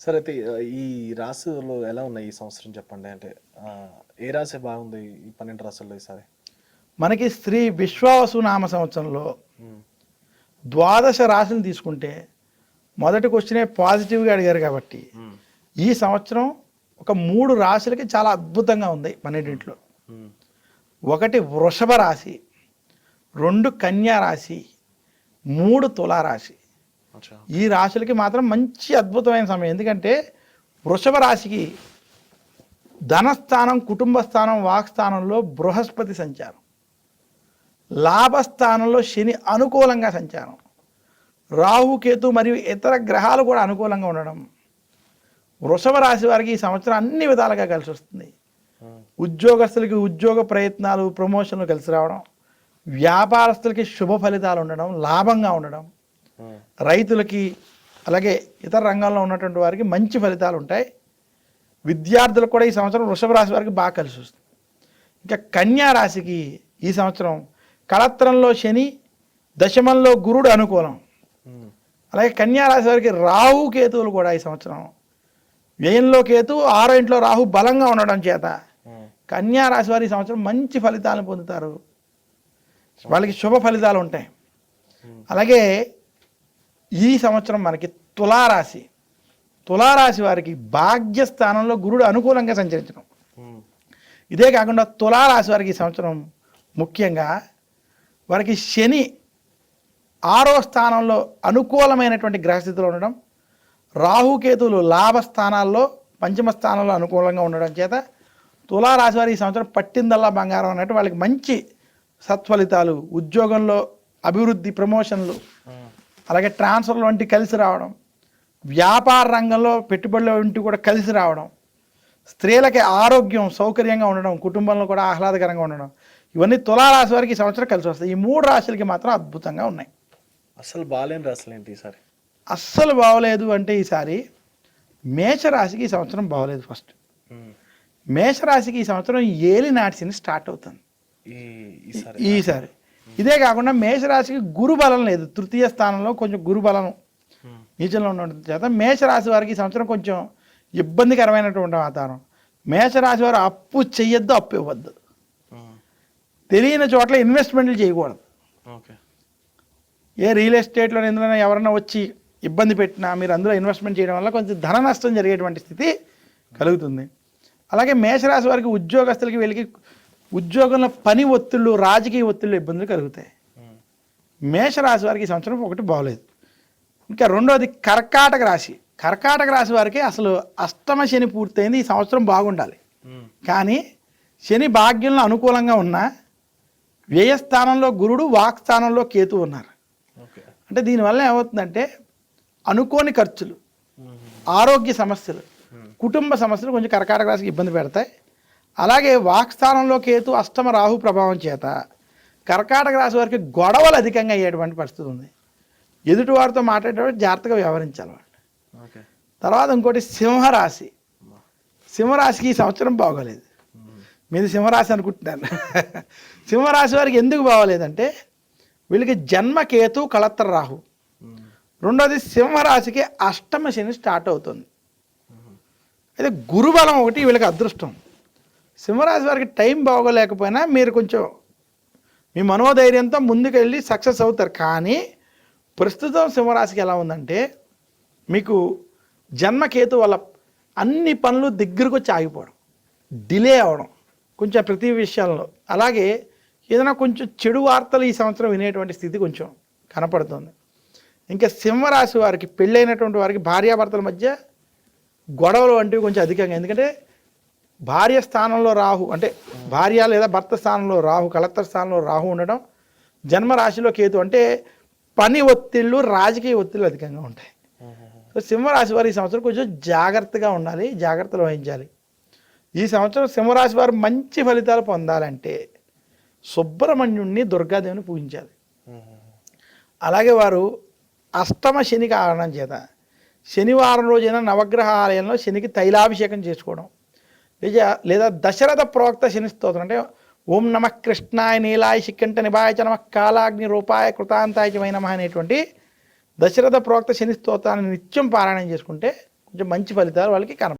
సరే అయితే ఈ రాశులు ఎలా ఉన్నాయి ఈ సంవత్సరం చెప్పండి? అంటే ఏ రాశి బాగుంది ఈ 12 రాసుల్లో ఈసారి? మనకి శ్రీ విశ్వావసు నామ సంవత్సరంలో హ్మ్. ద్వాదశ రాశులు తీసుకుంటే మొదటి క్వశ్చనే పాజిటివ్గా అడిగారు కాబట్టి హ్మ్. ఈ సంవత్సరం ఒక 3 రాశులకి చాలా అద్భుతంగా ఉంది 12లో. హ్మ్. ఒకటి వృషభ రాశి, 2 కన్యా రాశి, 3 తులారాశి. అచ్చా! ఈ రాశులకి మాత్రం మంచి అద్భుతమైన సమయం. ఎందుకంటే వృషభ రాశికి ధనస్థానం, కుటుంబ స్థానం, వాక్స్థానంలో బృహస్పతి సంచారం, లాభస్థానంలో శని అనుకూలంగా సంచారం, రాహుకేతు మరియు ఇతర గ్రహాలు కూడా అనుకూలంగా ఉండడం, వృషభ రాశి వారికి ఈ సంవత్సరం అన్ని విధాలుగా కలిసి వస్తుంది. ఉద్యోగస్తులకి ఉద్యోగ ప్రయత్నాలు, ప్రమోషన్లు కలిసి రావడం, వ్యాపారస్తులకి శుభ ఫలితాలు ఉండడం, లాభంగా ఉండడం, రైతులకి అలాగే ఇతర రంగాల్లో ఉన్నటువంటి వారికి మంచి ఫలితాలు ఉంటాయి. విద్యార్థులకు కూడా ఈ సంవత్సరం వృషభ రాశి వారికి బాగా కలిసి వస్తుంది. ఇంకా కన్యా రాశికి ఈ సంవత్సరం కళత్రంలో శని, దశమంలో గురుడు అనుకూలం. అలాగే కన్యా రాశి వారికి రాహు కేతువులు కూడా ఈ సంవత్సరం వ్యయంలో కేతు, 6వ ఇంట్లో రాహు బలంగా ఉండడం చేత కన్యా రాశి వారి ఈ సంవత్సరం మంచి ఫలితాలను పొందుతారు. వాళ్ళకి శుభ ఫలితాలు ఉంటాయి. అలాగే ఈ సంవత్సరం మనకి తులారాశి, తులారాశి వారికి భాగ్యస్థానంలో గురుడు అనుకూలంగా సంచరించడం. ఇదే కాకుండా తులారాశి వారికి ఈ సంవత్సరం ముఖ్యంగా వారికి శని 6వ స్థానంలో అనుకూలమైనటువంటి గ్రహస్థితిలో ఉండడం, రాహుకేతువులు లాభస్థానాల్లో పంచమ స్థానంలో అనుకూలంగా ఉండడం చేత తులారాశి వారి ఈ సంవత్సరం పట్టిందల్లా బంగారం అన్నట్టు వాళ్ళకి మంచి సత్ఫలితాలు, ఉద్యోగంలో అభివృద్ధి, ప్రమోషన్లు, అలాగే ట్రాన్స్ఫర్లు వంటి కలిసి రావడం, వ్యాపార రంగంలో పెట్టుబడుల వంటి కూడా కలిసి రావడం, స్త్రీలకి ఆరోగ్యం సౌకర్యంగా ఉండడం, కుటుంబంలో కూడా ఆహ్లాదకరంగా ఉండడం, ఇవన్నీ తులారాశి వారికి ఈ సంవత్సరం కలిసి వస్తాయి. ఈ 3 రాశులకి మాత్రం అద్భుతంగా ఉన్నాయి. అసలు బాగాలేని రాశులు ఏంటి ఈసారి? అస్సలు బాగోలేదు అంటే ఈసారి మేషరాశికి ఈ సంవత్సరం బాగోలేదు. ఫస్ట్ మేషరాశికి ఈ సంవత్సరం ఏలినాటి శని స్టార్ట్ అవుతుంది ఈసారి. ఇదే కాకుండా మేషరాశికి గురు బలం లేదు. తృతీయ స్థానంలో కొంచెం గురు బలం నీచంలో ఉండడం చేత మేషరాశి వారికి ఈ సంవత్సరం కొంచెం ఇబ్బందికరమైనటువంటి వాతావరణం. మేషరాశి వారు అప్పు చెయ్యొద్దు, అప్పు ఇవ్వద్దు, తెలియని చోట్ల ఇన్వెస్ట్మెంట్లు చేయకూడదు. ఏ రియల్ ఎస్టేట్లో ఎందులో ఎవరైనా వచ్చి ఇబ్బంది పెట్టినా మీరు అందులో ఇన్వెస్ట్మెంట్ చేయడం వల్ల కొంచెం ధన నష్టం జరిగేటువంటి స్థితి కలుగుతుంది. అలాగే మేషరాశి వారికి ఉద్యోగస్తులకి వీళ్ళకి ఉద్యోగంలో పని ఒత్తిళ్ళు, రాజకీయ ఒత్తిళ్ళు, ఇబ్బందులు కలుగుతాయి. మేషరాశి వారికి ఈ సంవత్సరం ఒకటి బాగోలేదు. ఇంకా రెండోది కర్కాటక రాశి. కర్కాటక రాశి వారికి అసలు అష్టమ శని పూర్తయింది. ఈ సంవత్సరం బాగుండాలి, కానీ శని భాగ్యంలో అనుకూలంగా ఉన్నా వ్యయస్థానంలో గురుడు, వాక్స్థానంలో కేతు ఉన్నారు. అంటే దీనివల్ల ఏమవుతుందంటే అనుకోని ఖర్చులు, ఆరోగ్య సమస్యలు, కుటుంబ సమస్యలు కొంచెం కర్కాటక రాశికి ఇబ్బంది పెడతాయి. అలాగే వాక్స్థానంలో కేతు, అష్టమ రాహు ప్రభావం చేత కర్కాటక రాశి వారికి గొడవలు అధికంగా అయ్యేటువంటి పరిస్థితి ఉంది. ఎదుటి వారితో మాట్లాడేటప్పుడు జాగ్రత్తగా వ్యవహరించాలి వాళ్ళు. తర్వాత ఇంకోటి సింహరాశి. సింహరాశికి ఈ సంవత్సరం బాగోలేదు. మీది సింహరాశి అనుకుంటున్నాను. సింహరాశి వారికి ఎందుకు బాగోలేదంటే వీళ్ళకి జన్మకేతు, కళత్ర రాహు. రెండోది సింహరాశికి అష్టమ శని స్టార్ట్ అవుతుంది. అయితే గురుబలం ఒకటి వీళ్ళకి అదృష్టం. సింహరాశి వారికి టైం బాగోలేకపోయినా మీరు కొంచెం మీ మనోధైర్యంతో ముందుకు వెళ్ళి సక్సెస్ అవుతారు. కానీ ప్రస్తుతం సింహరాశికి ఎలా ఉందంటే మీకు జన్మకేతు వల్ల అన్ని పనులు దగ్గరకు వచ్చి ఆగిపోవడం, డిలే అవ్వడం కొంచెం ప్రతి విషయాల్లో. అలాగే ఏదైనా కొంచెం చెడు వార్తలు ఈ సంవత్సరం వినేటువంటి స్థితి కొంచెం కనపడుతుంది. ఇంకా సింహరాశి వారికి పెళ్ళైనటువంటి వారికి భార్యాభర్తల మధ్య గొడవలు వంటివి కొంచెం అధికంగా. ఎందుకంటే భార్య స్థానంలో రాహు, అంటే భార్య లేదా భర్త స్థానంలో రాహు, కలత్ర స్థానంలో రాహు ఉండడం, జన్మరాశిలో కేతు, అంటే పని ఒత్తిళ్ళు, రాజకీయ ఒత్తిళ్ళు అధికంగా ఉంటాయి. సో సింహరాశి వారు ఈ సంవత్సరం కొంచెం జాగ్రత్తగా ఉండాలి, జాగ్రత్తలు వహించాలి. ఈ సంవత్సరం సింహరాశి వారు మంచి ఫలితాలు పొందాలంటే సుబ్రహ్మణ్యుణ్ణి, దుర్గాదేవిని పూజించాలి. అలాగే వారు అష్టమ శని కారణం చేత శనివారం రోజైన నవగ్రహ ఆలయంలో శనికి తైలాభిషేకం చేసుకోవడం, లేదా దశరథ ప్రోక్త శని స్తోత్రం, అంటే ఓం నమ కృష్ణాయ నీలాయ శికంఠ నిభాయ చ నమ కాలాగ్ని రూపాయ కృతాంతాయ చ వై నమః అనేటువంటి దశరథ ప్రోక్త శని స్తోత్రాన్ని నిత్యం పారాయణం చేసుకుంటే కొంచెం మంచి ఫలితాలు వాళ్ళకి కనపడతాయి.